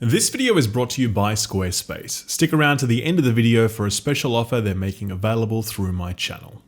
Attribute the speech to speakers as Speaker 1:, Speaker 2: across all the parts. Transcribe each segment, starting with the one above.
Speaker 1: This video is brought to you by Squarespace. Stick around to the end of the video for a special offer they're making available through my channel.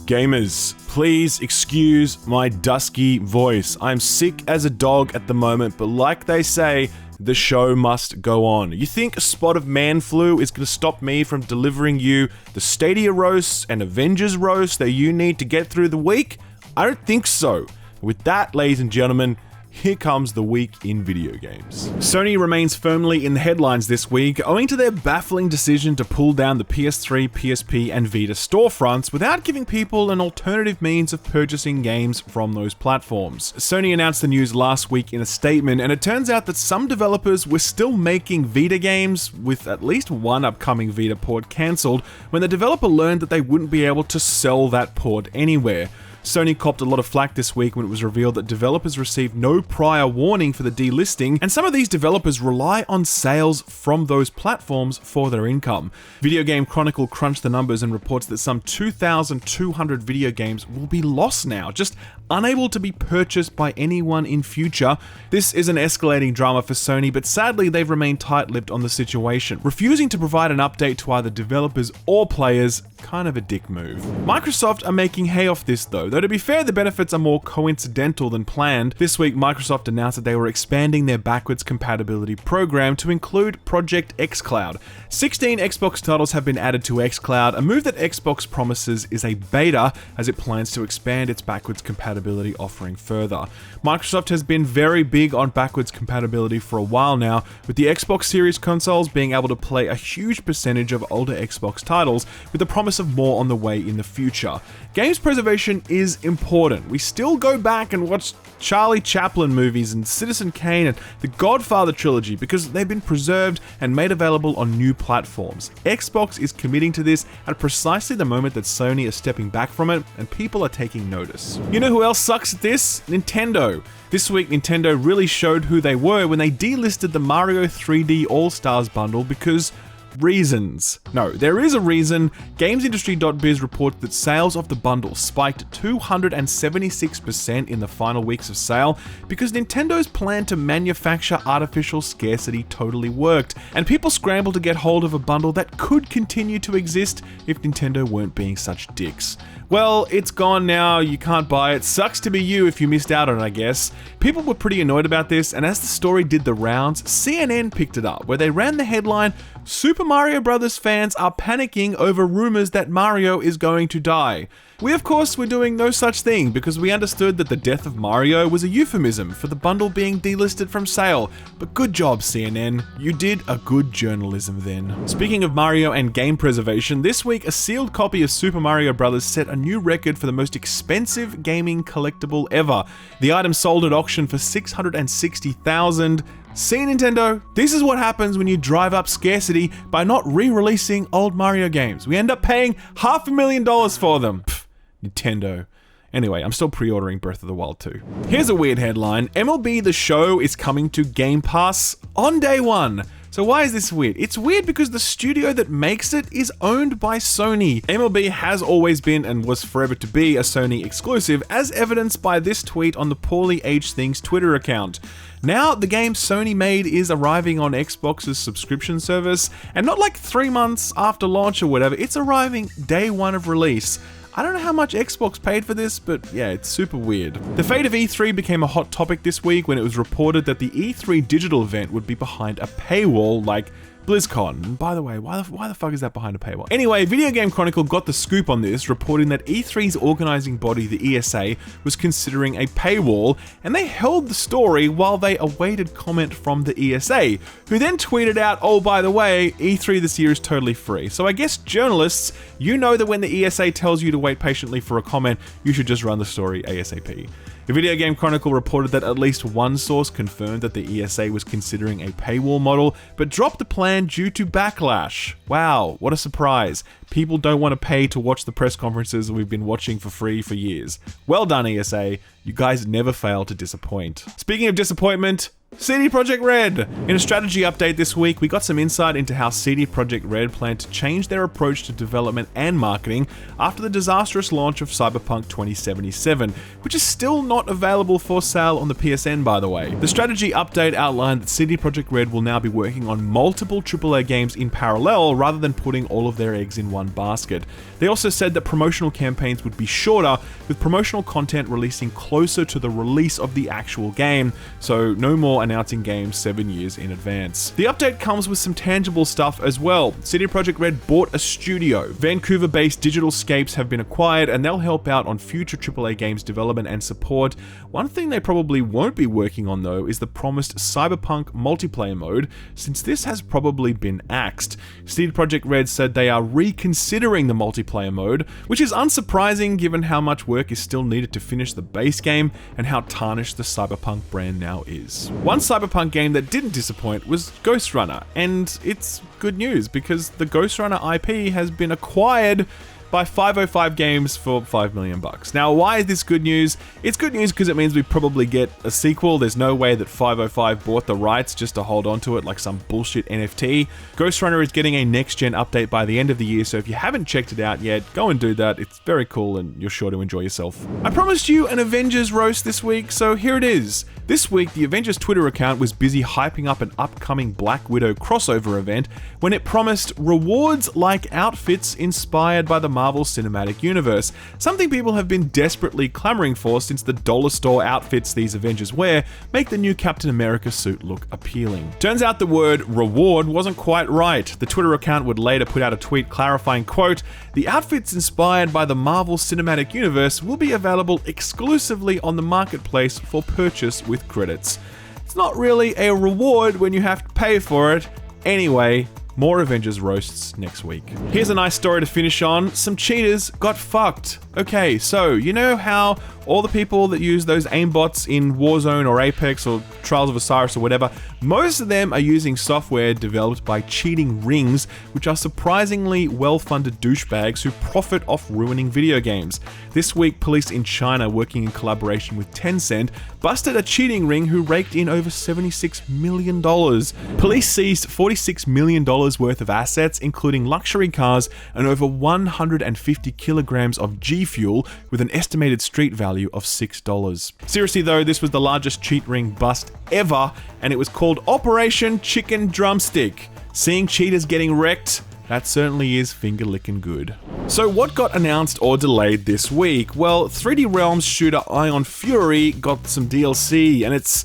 Speaker 2: Gamers, please excuse my dusky voice. I'm sick as a dog at the moment, but like they say, the show must go on. You think a spot of man flu is going to stop me from delivering you the Stadia roasts and Avengers roasts that you need to get through the week? I don't think so. With that, ladies and gentlemen, here comes the week in video games. Sony remains firmly in the headlines this week, owing to their baffling decision to pull down the PS3, PSP, and Vita storefronts without giving people an alternative means of purchasing games from those platforms. Sony announced the news last week in a statement, and it turns out that some developers were still making Vita games, with at least one upcoming Vita port cancelled, when the developer learned that they wouldn't be able to sell that port anywhere. Sony copped a lot of flack this week when it was revealed that developers received no prior warning for the delisting, and some of these developers rely on sales from those platforms for their income. Video Game Chronicle crunched the numbers and reports that some 2,200 video games will be lost now, just unable to be purchased by anyone in future. This is an escalating drama for Sony, but sadly they've remained tight-lipped on the situation, refusing to provide an update to either developers or players. Kind of a dick move. Microsoft are making hay off this though to be fair, the benefits are more coincidental than planned. This week, Microsoft announced that they were expanding their backwards compatibility program to include Projekt xCloud. 16 Xbox titles have been added to xCloud, a move that Xbox promises is a beta as it plans to expand its backwards compatibility offering further. Microsoft has been very big on backwards compatibility for a while now, with the Xbox Series consoles being able to play a huge percentage of older Xbox titles, with the promise of more on the way in the future. Games preservation is important. We still go back and watch Charlie Chaplin movies and Citizen Kane and the Godfather trilogy because they've been preserved and made available on new platforms. Xbox is committing to this at precisely the moment that Sony is stepping back from it and people are taking notice. You know who else sucks at this? Nintendo. This week, Nintendo really showed who they were when they delisted the Mario 3D All-Stars bundle because reasons. No, there is a reason. GamesIndustry.biz reports that sales of the bundle spiked 276% in the final weeks of sale because Nintendo's plan to manufacture artificial scarcity totally worked, and people scrambled to get hold of a bundle that could continue to exist if Nintendo weren't being such dicks. Well, it's gone now, you can't buy it. Sucks to be you if you missed out on it, I guess. People were pretty annoyed about this, and as the story did the rounds, CNN picked it up, where they ran the headline, "Super Mario Bros. Fans are panicking over rumors that Mario is going to die." We of course were doing no such thing because we understood that the death of Mario was a euphemism for the bundle being delisted from sale. But good job, CNN. You did a good journalism then. Speaking of Mario and game preservation, this week a sealed copy of Super Mario Bros. Set a new record for the most expensive gaming collectible ever. The item sold at auction for $660,000. See, Nintendo, this is what happens when you drive up scarcity by not re-releasing old Mario games. We end up paying $500,000 for them. Pfft, Nintendo. Anyway, I'm still pre-ordering Breath of the Wild 2. Here's a weird headline. MLB The Show is coming to Game Pass on day one. So why is this weird? It's weird because the studio that makes it is owned by Sony. MLB has always been and was forever to be a Sony exclusive, as evidenced by this tweet on the Poorly Aged Things Twitter account. Now, the game Sony made is arriving on Xbox's subscription service, and not like 3 months after launch or whatever, it's arriving day one of release. I don't know how much Xbox paid for this, but yeah, it's super weird. The fate of E3 became a hot topic this week when it was reported that the E3 digital event would be behind a paywall like BlizzCon. And by the way, why the fuck is that behind a paywall? Anyway, Video Game Chronicle got the scoop on this, reporting that E3's organizing body, the ESA, was considering a paywall, and they held the story while they awaited comment from the ESA, who then tweeted out, "Oh, by the way, E3 this year is totally free." So I guess journalists, you know that when the ESA tells you to wait patiently for a comment, you should just run the story ASAP. The Video Game Chronicle reported that at least one source confirmed that the ESA was considering a paywall model, but dropped the plan due to backlash. Wow, what a surprise. People don't want to pay to watch the press conferences we've been watching for free for years. Well done, ESA. You guys never fail to disappoint. Speaking of disappointment, CD Projekt Red! In a strategy update this week, we got some insight into how CD Projekt Red plan to change their approach to development and marketing after the disastrous launch of Cyberpunk 2077, which is still not available for sale on the PSN, by the way. The strategy update outlined that CD Projekt Red will now be working on multiple AAA games in parallel rather than putting all of their eggs in one basket. They also said that promotional campaigns would be shorter, with promotional content releasing closer to the release of the actual game, so no more announcing games 7 years in advance. The update comes with some tangible stuff as well. CD Projekt Red bought a studio. Vancouver-based Digital Scapes have been acquired, and they'll help out on future AAA games development and support. One thing they probably won't be working on though is the promised Cyberpunk multiplayer mode, since this has probably been axed. CD Projekt Red said they are reconsidering the multiplayer mode, which is unsurprising given how much work is still needed to finish the base game and how tarnished the Cyberpunk brand now is. One Cyberpunk game that didn't disappoint was Ghostrunner, and it's good news because the Ghostrunner IP has been acquired by 505 Games for $5 million. Now, why is this good news? It's good news because it means we probably get a sequel. There's no way that 505 bought the rights just to hold on to it like some bullshit NFT. Ghostrunner is getting a next-gen update by the end of the year, so if you haven't checked it out yet, go and do that. It's very cool and you're sure to enjoy yourself. I promised you an Avengers roast this week, so here it is. This week, the Avengers Twitter account was busy hyping up an upcoming Black Widow crossover event when it promised rewards like outfits inspired by the Marvel Cinematic Universe, something people have been desperately clamoring for since the dollar store outfits these Avengers wear make the new Captain America suit look appealing. Turns out the word reward wasn't quite right. The Twitter account would later put out a tweet clarifying, quote, "The outfits inspired by the Marvel Cinematic Universe will be available exclusively on the marketplace for purchase with credits." It's not really a reward when you have to pay for it. Anyway, more Avengers roasts next week. Here's a nice story to finish on. Some cheaters got fucked. Okay, so you know how all the people that use those aimbots in Warzone or Apex or Trials of Osiris or whatever, most of them are using software developed by cheating rings, which are surprisingly well-funded douchebags who profit off ruining video games. This week, police in China, working in collaboration with Tencent, busted a cheating ring who raked in over $76 million. Police seized $46 million worth of assets, including luxury cars and over 150 kilograms of G Fuel with an estimated street value of $6. Seriously though, this was the largest cheat ring bust ever, and it was called Operation Chicken Drumstick. Seeing cheaters getting wrecked, that certainly is finger-licking good. So what got announced or delayed this week? Well, 3D Realms shooter Ion Fury got some DLC, and it's...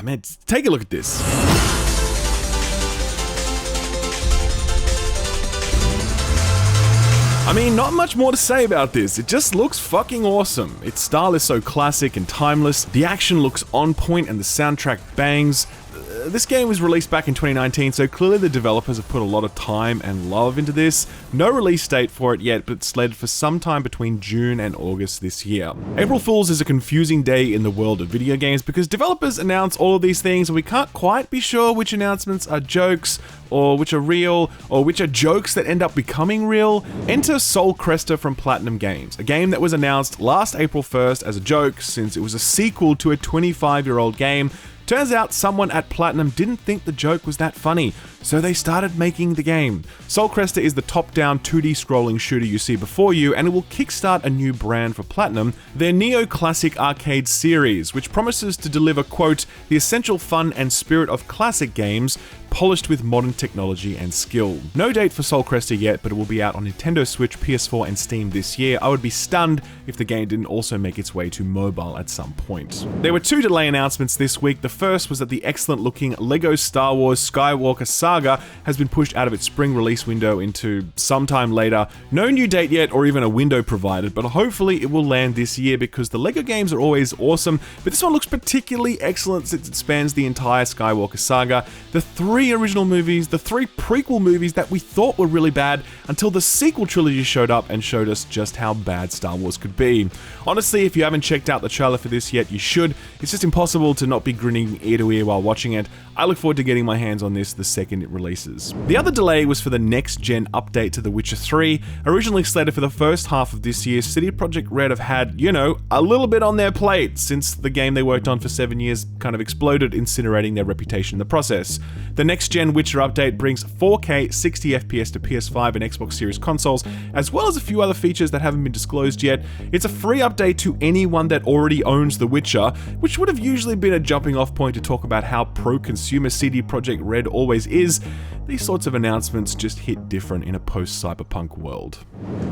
Speaker 2: man, take a look at this. I mean, not much more to say about this. It just looks fucking awesome. Its style is so classic and timeless, the action looks on point and the soundtrack bangs. This game was released back in 2019, so clearly the developers have put a lot of time and love into this. No release date for it yet, but it's slated for sometime between June and August this year. April Fool's is a confusing day in the world of video games because developers announce all of these things and we can't quite be sure which announcements are jokes, or which are real, or which are jokes that end up becoming real. Enter Sol Cresta from PlatinumGames, a game that was announced last April 1st as a joke since it was a sequel to a 25-year-old game. Turns out someone at Platinum didn't think the joke was that funny, so they started making the game. Sol Cresta is the top-down 2D scrolling shooter you see before you, and it will kickstart a new brand for Platinum, their neo-classic arcade series, which promises to deliver, quote, the essential fun and spirit of classic games, polished with modern technology and skill. No date for Sol Cresta yet, but it will be out on Nintendo Switch, PS4 and Steam this year. I would be stunned if the game didn't also make its way to mobile at some point. There were two delay announcements this week. The first was that the excellent looking LEGO Star Wars Skywalker Saga has been pushed out of its spring release window into sometime later. No new date yet or even a window provided, but hopefully it will land this year because the LEGO games are always awesome, but this one looks particularly excellent since it spans the entire Skywalker Saga. The 3 original movies, the 3 prequel movies that we thought were really bad, until the sequel trilogy showed up and showed us just how bad Star Wars could be. Honestly, if you haven't checked out the trailer for this yet, you should. It's just impossible to not be grinning ear to ear while watching it. I look forward to getting my hands on this the second it releases. The other delay was for the next-gen update to The Witcher 3. Originally slated for the first half of this year, CD Projekt Red have had, a little bit on their plate since the game they worked on for 7 years kind of exploded, incinerating their reputation in the process. The next-gen Witcher update brings 4K 60 FPS to PS5 and Xbox Series consoles, as well as a few other features that haven't been disclosed yet. It's a free update to anyone that already owns The Witcher, which would have usually been a jumping-off point to talk about how pro-consumer CD Projekt Red always is. These sorts of announcements just hit different in a post-Cyberpunk world.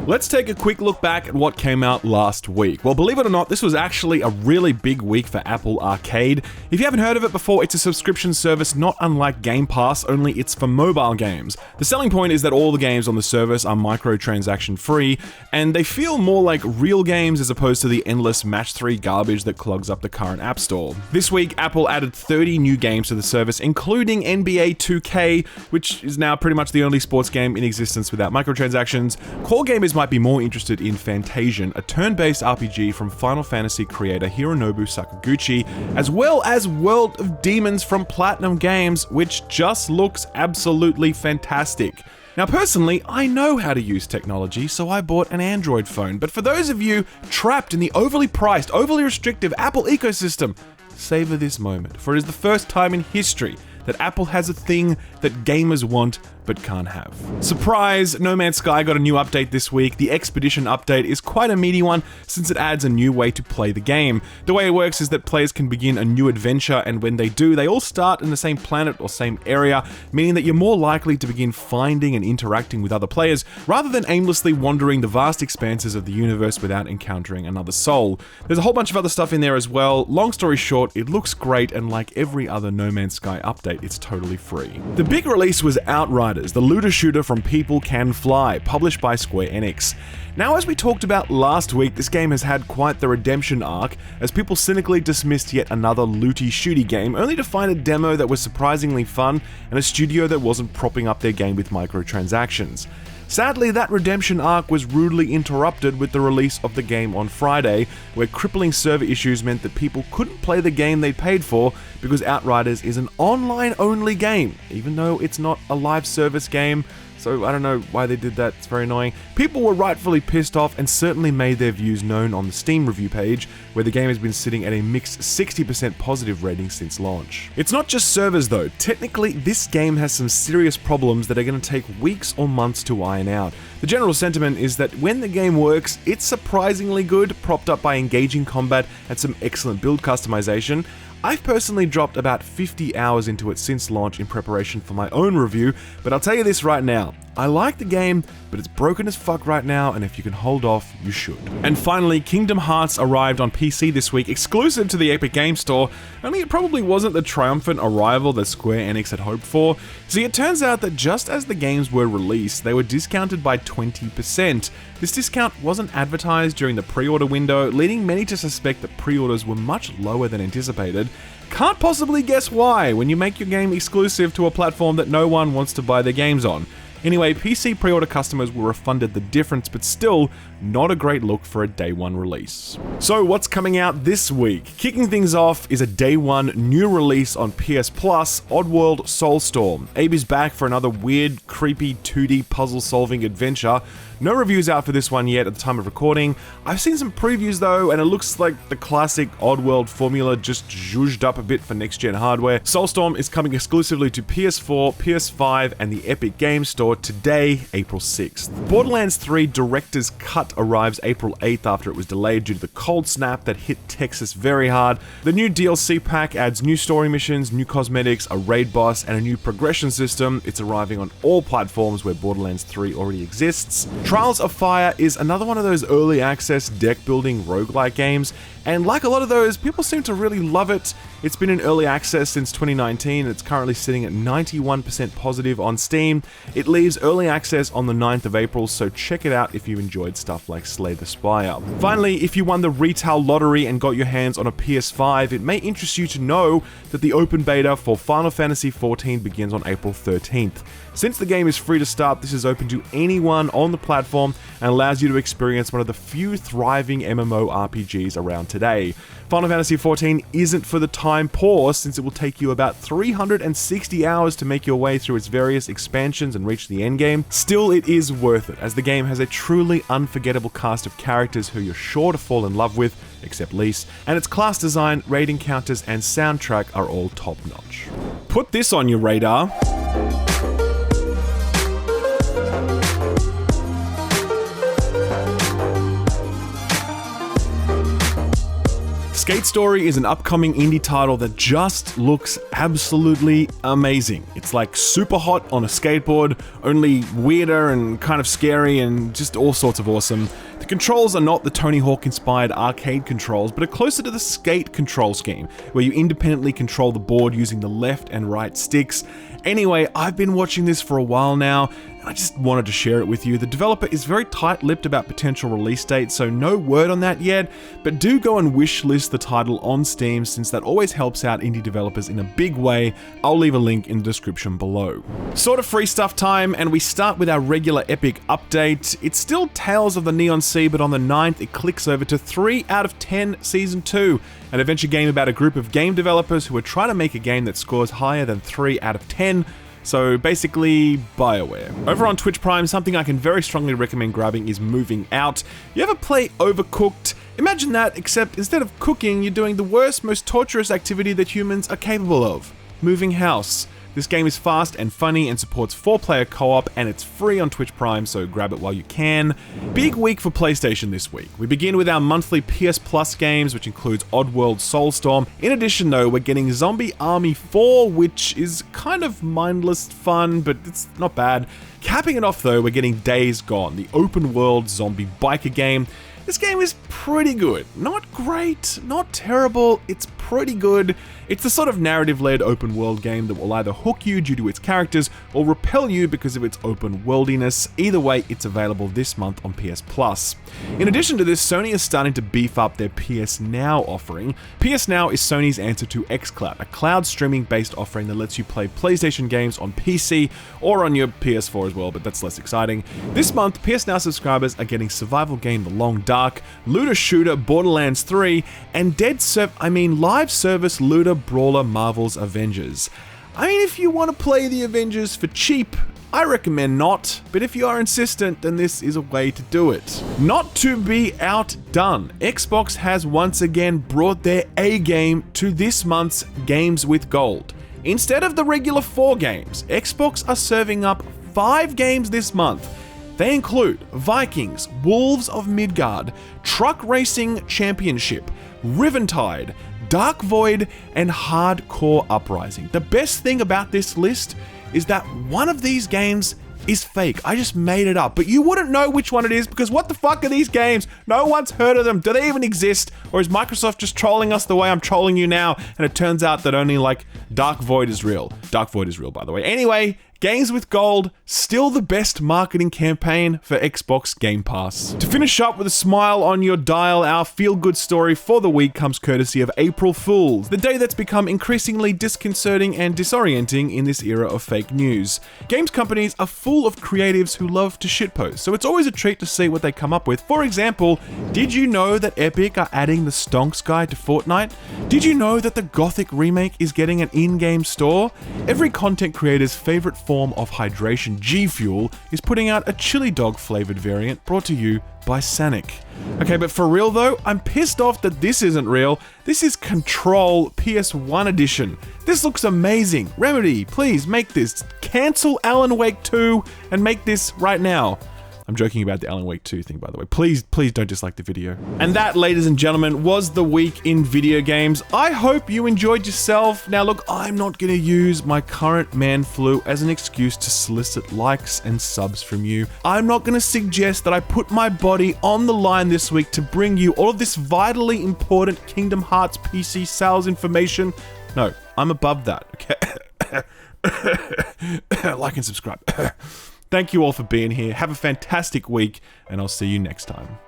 Speaker 2: Let's take a quick look back at what came out last week. Well, believe it or not, this was actually a really big week for Apple Arcade. If you haven't heard of it before, it's a subscription service not unlike Game Pass, only it's for mobile games. The selling point is that all the games on the service are microtransaction free, and they feel more like real games as opposed to the endless match 3 garbage that clogs up the current App Store. This week, Apple added 30 new games to the service, including NBA 2K, which is now pretty much the only sports game in existence without microtransactions. Core gamers might be more interested in Fantasian, a turn-based RPG from Final Fantasy creator Hironobu Sakaguchi, as well as World of Demons from PlatinumGames, which just looks absolutely fantastic. Now personally, I know how to use technology, so I bought an Android phone, but for those of you trapped in the overly priced, overly restrictive Apple ecosystem, savor this moment, for it is the first time in history that Apple has a thing that gamers want but can't have. Surprise! No Man's Sky got a new update this week. The Expedition update is quite a meaty one since it adds a new way to play the game. The way it works is that players can begin a new adventure, and when they do, they all start in the same planet or same area, meaning that you're more likely to begin finding and interacting with other players rather than aimlessly wandering the vast expanses of the universe without encountering another soul. There's a whole bunch of other stuff in there as well. Long story short, it looks great, and like every other No Man's Sky update, it's totally free. The big release was Outriders, the looter shooter from People Can Fly, published by Square Enix. Now, as we talked about last week, this game has had quite the redemption arc, as people cynically dismissed yet another looty shooty game, only to find a demo that was surprisingly fun and a studio that wasn't propping up their game with microtransactions. Sadly, that redemption arc was rudely interrupted with the release of the game on Friday, where crippling server issues meant that people couldn't play the game they paid for because Outriders is an online-only game, even though it's not a live service game. So I don't know why they did that, it's very annoying. People were rightfully pissed off and certainly made their views known on the Steam review page, where the game has been sitting at a mixed 60% positive rating since launch. It's not just servers though. Technically, this game has some serious problems that are going to take weeks or months to iron out. The general sentiment is that when the game works, it's surprisingly good, propped up by engaging combat and some excellent build customization. I've personally dropped about 50 hours into it since launch in preparation for my own review, but I'll tell you this right now. I like the game, but it's broken as fuck right now, and if you can hold off, you should. And finally, Kingdom Hearts arrived on PC this week, exclusive to the Epic Games Store, only it probably wasn't the triumphant arrival that Square Enix had hoped for. See, it turns out that just as the games were released, they were discounted by 20%. This discount wasn't advertised during the pre-order window, leading many to suspect that pre-orders were much lower than anticipated. Can't possibly guess why when you make your game exclusive to a platform that no one wants to buy their games on. Anyway, PC pre-order customers were refunded the difference, but still, not a great look for a day one release. So what's coming out this week? Kicking things off is a day one new release on PS Plus, Oddworld Soulstorm. Abe is back for another weird, creepy 2D puzzle-solving adventure. No reviews out for this one yet at the time of recording. I've seen some previews though, and it looks like the classic Oddworld formula just zhuzhed up a bit for next-gen hardware. Soulstorm is coming exclusively to PS4, PS5, and the Epic Games Store today, April 6th. Borderlands 3 Director's Cut arrives April 8th after it was delayed due to the cold snap that hit Texas very hard. The new DLC pack adds new story missions, new cosmetics, a raid boss, and a new progression system. It's arriving on all platforms where Borderlands 3 already exists. Trials of Fire is another one of those early access deck building roguelike games, and like a lot of those, people seem to really love it. It's been in early access since 2019, and it's currently sitting at 91% positive on Steam. It leaves early access on the 9th of April, so check it out if you enjoyed stuff like Slay the Spire. Finally, if you won the retail lottery and got your hands on a PS5, it may interest you to know that the open beta for Final Fantasy XIV begins on April 13th. Since the game is free to start, this is open to anyone on the platform and allows you to experience one of the few thriving MMORPGs around today. Final Fantasy XIV isn't for the time poor, since it will take you about 360 hours to make your way through its various expansions and reach the endgame. Still, it is worth it, as the game has a truly unforgettable cast of characters who you're sure to fall in love with, except Lise, and its class design, raid encounters, and soundtrack are all top-notch. Put this on your radar. Skate Story is an upcoming indie title that just looks absolutely amazing. It's like super hot on a skateboard, only weirder and kind of scary and just all sorts of awesome. The controls are not the Tony Hawk inspired arcade controls, but are closer to the Skate control scheme, where you independently control the board using the left and right sticks. Anyway, I've been watching this for a while now, and I just wanted to share it with you. The developer is very tight-lipped about potential release dates, so no word on that yet, but do go and wishlist the title on Steam, since that always helps out indie developers in a big way. I'll leave a link in the description below. Sort of free stuff time, and we start with our regular Epic update. It's still Tales of the Neon Sea, but on the 9th it clicks over to 3 out of 10 Season 2, an adventure game about a group of game developers who are trying to make a game that scores higher than 3 out of 10. So basically, BioWare. Over on Twitch Prime, something I can very strongly recommend grabbing is Moving Out. You ever play Overcooked? Imagine that, except instead of cooking, you're doing the worst, most torturous activity that humans are capable of: moving house. This game is fast and funny and supports 4-player co-op, and it's free on Twitch Prime, so grab it while you can. Big week for PlayStation this week. We begin with our monthly PS Plus games, which includes Oddworld Soulstorm. In addition though, we're getting Zombie Army 4, which is kind of mindless fun, but it's not bad. Capping it off though, we're getting Days Gone, the open world zombie biker game. This game is pretty good. Not great, not terrible, it's pretty good. It's the sort of narrative-led open-world game that will either hook you due to its characters or repel you because of its open-worldiness. Either way, it's available this month on PS Plus. In addition to this, Sony is starting to beef up their PS Now offering. PS Now is Sony's answer to xCloud, a cloud streaming-based offering that lets you play PlayStation games on PC or on your PS4 as well, but that's less exciting. This month, PS Now subscribers are getting survival game The Long Dark, looter shooter Borderlands 3, and live service looter brawler Marvel's Avengers. I mean, if you want to play the Avengers for cheap, I recommend not, but if you are insistent, then this is a way to do it. Not to be outdone, Xbox has once again brought their A game to this month's Games with Gold. Instead of the regular 4 games, Xbox are serving up 5 games this month. They include Vikings, Wolves of Midgard, Truck Racing Championship, Riventide, Dark Void, and Hardcore Uprising. The best thing about this list is that one of these games is fake. I just made it up, but you wouldn't know which one it is because what the fuck are these games? No one's heard of them. Do they even exist? Or is Microsoft just trolling us the way I'm trolling you now? And it turns out that only Dark Void is real. Dark Void is real, by the way. Anyway, Games with Gold, still the best marketing campaign for Xbox Game Pass. To finish up with a smile on your dial, our feel-good story for the week comes courtesy of April Fools, the day that's become increasingly disconcerting and disorienting in this era of fake news. Games companies are full of creatives who love to shitpost, so it's always a treat to see what they come up with. For example, did you know that Epic are adding the Stonks guide to Fortnite? Did you know that the Gothic remake is getting an in-game store? Every content creator's favorite form of hydration, G Fuel, is putting out a chili dog flavored variant brought to you by Sanic. Okay, but for real though, I'm pissed off that this isn't real. This is Control PS1 edition. This looks amazing. Remedy, please make this. Cancel Alan Wake 2 and make this right now. I'm joking about the Alan Wake 2 thing, by the way. Please don't dislike the video. And that, ladies and gentlemen, was the week in video games. I hope you enjoyed yourself. Now look, I'm not gonna use my current man flu as an excuse to solicit likes and subs from you. I'm not gonna suggest that I put my body on the line this week to bring you all of this vitally important Kingdom Hearts PC sales information. No, I'm above that, okay? Like and subscribe. Thank you all for being here. Have a fantastic week, and I'll see you next time.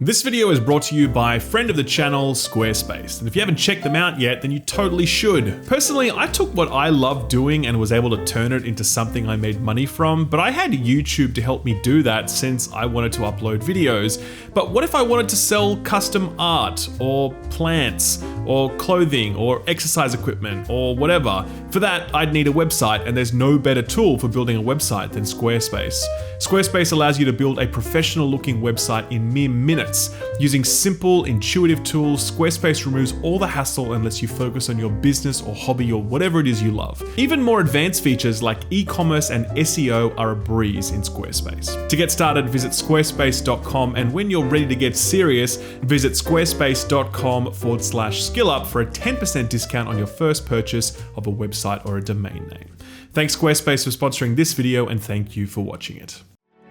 Speaker 1: This video is brought to you by friend of the channel, Squarespace. And if you haven't checked them out yet, then you totally should. Personally, I took what I love doing and was able to turn it into something I made money from, but I had YouTube to help me do that since I wanted to upload videos. But what if I wanted to sell custom art, or plants, or clothing, or exercise equipment, or whatever? For that, I'd need a website, and there's no better tool for building a website than Squarespace. Squarespace allows you to build a professional-looking website in mere minutes. Using simple, intuitive tools, Squarespace removes all the hassle and lets you focus on your business or hobby or whatever it is you love. Even more advanced features like e-commerce and SEO are a breeze in Squarespace. To get started, visit squarespace.com, and when you're ready to get serious, visit squarespace.com/skillup for a 10% discount on your first purchase of a website or a domain name. Thanks Squarespace for sponsoring this video, and thank you for watching it.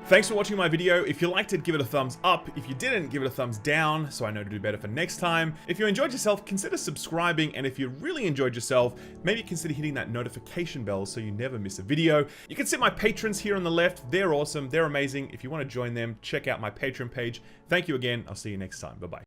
Speaker 1: Thanks for watching my video. If you liked it, give it a thumbs up. If you didn't, give it a thumbs down so I know to do better for next time. If you enjoyed yourself, consider subscribing, and if you really enjoyed yourself, maybe consider hitting that notification bell so you never miss a video. You can see my patrons here on the left. They're awesome. They're amazing. If you want to join them, check out my Patreon page. Thank you again. I'll see you next time. Bye-bye.